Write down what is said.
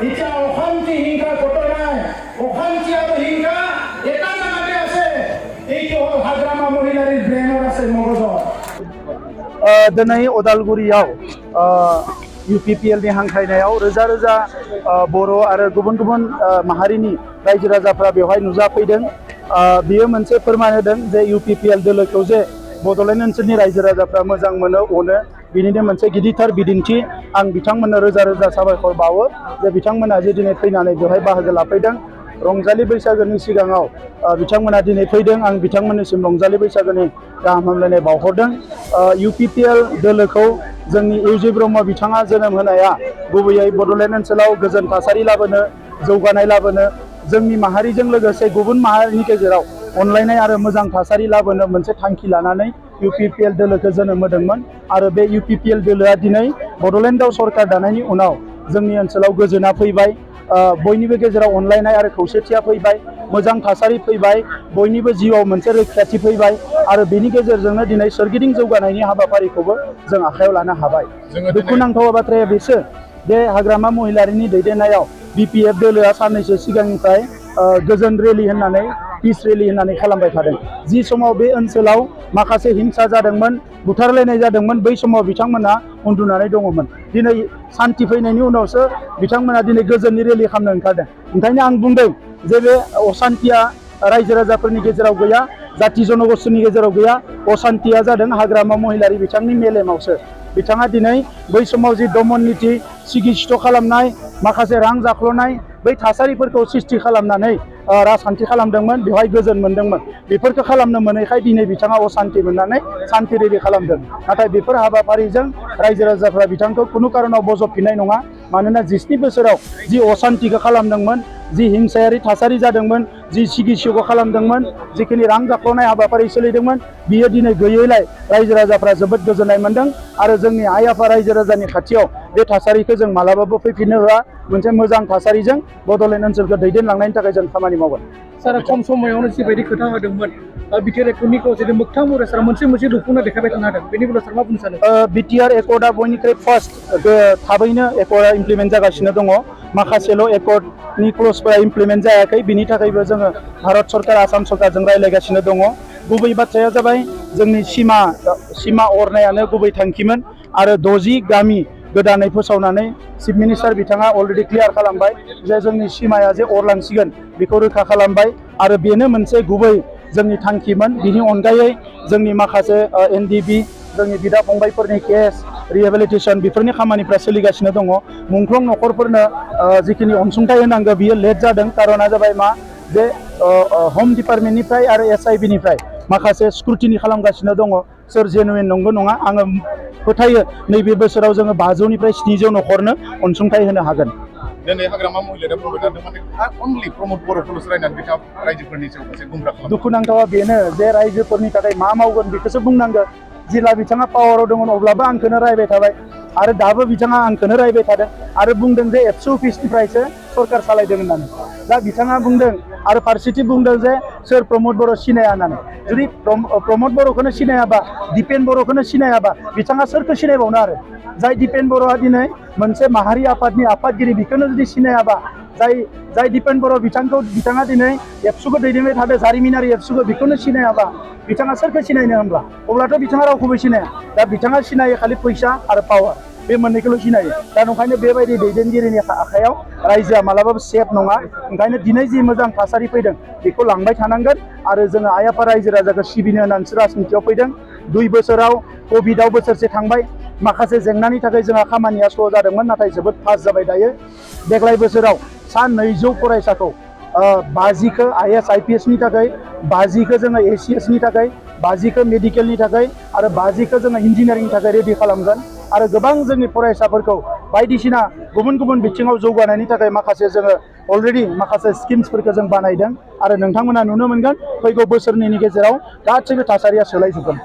ইটা অশান্তি হিংসা ঘটনায় অশান্তি আৰু হিংসা এটা জায়গাতে আছে এইটো হল হাগ্রামা মহিলার ব্রেনৰ আছে মগজত दिनै अदालगुरियाव UPPL नि हांख्रायनायाव रोजा रोजा बर' आरो गुबुन गुबुन माहारिनि रायजो राजाफ्रा बेवहाय नुजाफैदों बियो मोनसे फोरमान होदों जे UPPL दोलोखौ जे बड'लेण्ड ओनसोलनि रायजो राजाफ्रा मोजां मोनो अनो बिनिनो मोनसे गिदिरथार बिदिन्थि आं बिथांमोननो रोजा रोजा साबायखर बावो जे बिथांमोना जे दिनै फैनानै बेवहाय बाहागो लाफैदों रंजालि बैसागोनि सिगाङाव बिथांमोना दिनै फैदों आं बिथांमोननिसिम रंजालि बैसागोनि गाहाम हामलायनाय बावहरदों UPPL दोलोखौ जोंनि इउजि ब्रह्म बिथाङा जोनोम होनाया गुबैयै बड'लेण्ड ओनसोलाव गोजोन थासारि लाबोनो जौगानाय लाबोनो जोंनि माहारिजों लोगोसे गुबुन माहारिनि गेजेराव अनलायनाय आरो मोजां थासारि लाबोनो मोनसे थांखि लानानै UPPL दोलोखौ जोनोम होदोंमोन आरो बे UPPL दोलोआ दिनै बड'लेण्डआव सरकार दानायनि उनाव जोंनि ओनसोलाव गोजोना फैबाय बयनिबो गेजेराव अनलायनाय आरो खौसेथिया फैबाय मोजां थासारि फैबाय बयनिबो जिउआव मोनसे रैखाथि फैबाय आरो बेनि गेजेरजोंनो दिनै सोरगिदिं जौगानायनि हाबाफारिखौबो जों आखायाव लानो हाबाय दुखुनांथाव बाथ्राया बेसो बे हाग्रामा महिलारिनि दैदेननायाव BPF दोलोआ साननैसो सिगांनिफ्राय गोजोन रेलि होननानै पिस रेलि होननानै खालामबाय थादों जि समाव बे ओनसोलाव माखासे हिंसा जादोंमोन बुथारलायनाय जादोंमोन बै समाव बिथांमोना उन्दुनानै दङमोन दिनै सान्थि फैनायनि उनावसो बिथांमोना दिनै गोजोननि रेलि खालामनो ओंखारदों ओंखायनो आं बुंदों जे बे असान्थिया रायजो राजाफोरनि गेजेराव गैया जाति जनगोष्ठीनि गेजेराव गैया असान्थिया जादों हाग्रामा महिलारि बिथांनि मेलेमावसो बिथाङा दिनै बै समाव जि दमन नीति सिगिस्थ' खालामनाय माखासे रां जाख्ल'नाय बै थासारिफोरखौ सृष्टि खालामनानै राजखान्थि खालामदोंमोन बेवहाय गोजोन मोनदोंमोन बेफोरखौ खालामनो मोनैखाय दिनै बिथाङा असान्थि मोननानै सान्थि रेलि खालामदों नाथाय बेफोर हाबाफारिजों रायजो राजाफ्रा बिथांखौ खुनु कारनाव बजबफिननाय नङा मानोना 17 बोसोराव जि असान्थिखौ खालामदोंमोन जि हिंसायारि थासारि जादोंमोन जि सिगिस्यखौ खालामदोंमन जिखिनि रां जाख्ल'नाय हाबाफारि सोलिदोंमोन बियो दिनै गैयैलाय रायजो राजाफ्रा जोबोद गोजोननाय मोनदों आरो जोंनि आइ आफा रायजो राजानि खाथियाव बे थासारिखौ जों मालाबाबो फैफिननो होआ मोनसे मोजां थासारिजों बड'लेण्ड ओनसोलखौ दैदेनलांनायनि थाखाय जों खामानि मावगोन सारा खम समायावनो जिबायदि खोथा होदोंमोन बिटिआर एकर्डनिखौ जुदि मोगथां महरै सारा मोनसे रुपखौनो देखायबाय थानो हादों बेनि बेलायाव सार मा बुंनो सानो बिटिआर एकर्डआ बयनिख्रुइ फार्स्ट थाबैनो एकर्डआ इमप्लिमेन्ट जागासिनो दङ माखासेल' एकर्डनि क्लजफोरा इमप्लिमेन्ट जायाखै बिनि थाखायबो जोङो भारत सरकार आसाम सरकारजों रायज्लायगासिनो दङ गुबै बाथ्राया जाबाय जोंनि सिमा अरनायानो गुबै थांखिमोन आरो 60 गामि गोदानै फोसावनानै चिफ मिनिस्टार बिथाङा अलरेडि क्लियार खालामबाय जे जोंनि सिमाया जे अरलांसिगोन बेखौ रोखा खालामबाय आरो बेनो मोनसे गुबै जोंनि थांखिमोन बिनि अनगायै जोंनि माखासे NDB जोंनि बिदा फंबायफोरनि केस रिहेबिलिटेसन बेफोरनि खामानिफ्रा सोलिगासिनो दङ मुंख्लं न'खरफोरनो जिखिनि अनसुंथाइ होनांगौ बियो लेट जादों कारना जाबाय मा जे होम डिपार्टमेन्टनिफ्राय आरो SIB निफ्राय माखासे स्क्रुटिनि खालामगासिनो दङ सोर जेनुइन नंगौ नङा आङो फोथायो नैबे बोसोराव जोङो 500निफ्राय 700 न'खरनो अनसुंथाइ होनो हागोन दिनै हाग्रामा महिलारिया बुंबाय थादों माने अनलि प्रमद बर'खौल'सो रायनानै बिथाङा रायजोफोरनि सायाव मोनसे गुमराह खालामो दुखुनांथावा बेनो जे रायजोफोरनि थाखाय मा मावगोन बेखौसो बुंनांगोन जेला बिथाङा पावाराव दंमोन अब्लाबो आंखौनो रायबाय थाबाय आरो दाबो बिथाङा आंखौनो रायबाय थादों आरो बुंदों जे एबसु अफिसनिफ्रायसो सरकार सालायदों होननानै दा बिथाङा बुंदों आरो फारसेथिं बुंदों जे सोर प्रमद बर' सिनाया होननानै जुदि प्रमद बर'खौनो सिनायाबा दिपेन बर'खौनो सिनायाबा बिथाङा सोरखौ सिनायबावनो आरो जाय दिपेन बर'आ दिनै मोनसे माहारि आफादनि आफादगिरि बेखौनो जुदि सिनायाबा जाय दिपेन बर' बिथाङा दिनै एबसुखौ दैदेनबाय थादों जारिमिनारि एबसुखौ बेखौनो सिनायाबा बिथाङा सोरखौ सिनायनो होनब्ला अब्लाथ' बिथाङा रावखौबो सिनाया दा बिथाङा सिनायो खालि फैसा आरो पावार बे मोननैखौल' सिनायो दा ओंखायनो बेबायदि दैदेनगिरिनि आखायाव रायजोआ मालाबाबो सेफ नङा ओंखायनो दिनै जि मोजां थासारि फैदों बेखौ लांबाय थानांगोन आरो जोङो आइ आफा रायजो राजाखौ सिबिनो होनानैसो राजनितियाव फैदों 2 बोसोराव कभिडआव बोसोरसे थांबाय माखासे जेंनानि थाखाय जोंहा खामानिया स्ल' जादोंमोन नाथाय जोबोद फास्ट जाबाय दायो देग्लाय बोसोराव 200 फरायसाखौ 50खौ IAS IPS नि थाखाय 50खौ जोङो ACS नि थाखाय 50खौ मेडिकेलनि थाखाय आरो 50खौ जोङो इन्जिनियारिंनि थाखाय रेडि खालामगोन आरो गोबां जोंनि फरायसाफोरखौ बायदिसिना गुबुन गुबुन बिथिङाव जौगानायनि थाखाय माखासे जोङो अलरेडि माखासे स्किम्सफोरखौ जों बानायदों आरो नोंथांमोना नुनो मोनगोन फैगौ बोसोरनैनि गेजेराव गासैबो थासारिया सोलायजोबगोन